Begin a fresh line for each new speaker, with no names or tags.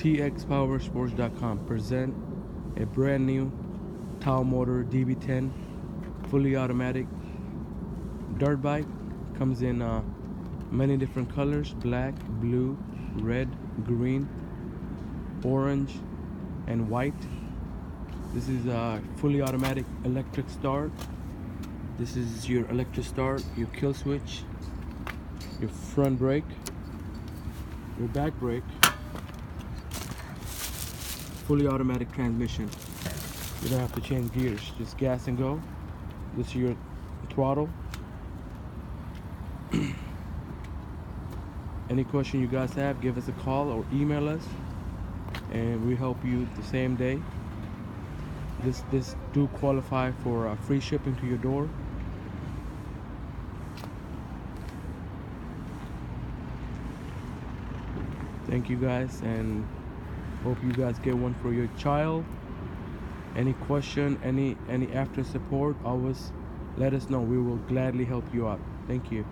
Txpowersports.com present a brand new Taotao motor DB10 fully automatic dirt bike. Comes in many different colors: black, blue, red, green, orange, and white. This is a fully automatic electric start. This is your electric start, your kill switch, your front brake, your back brake, fully automatic transmission. You don't have to change gears, just gas and go. This is your throttle. Any question you guys have, give us a call or email us, and we help you the same day. This do qualify for free shipping to your door. Thank you guys, and hope you guys get one for your child. Any question, any after support, always let us know. We will gladly help you out. Thank you.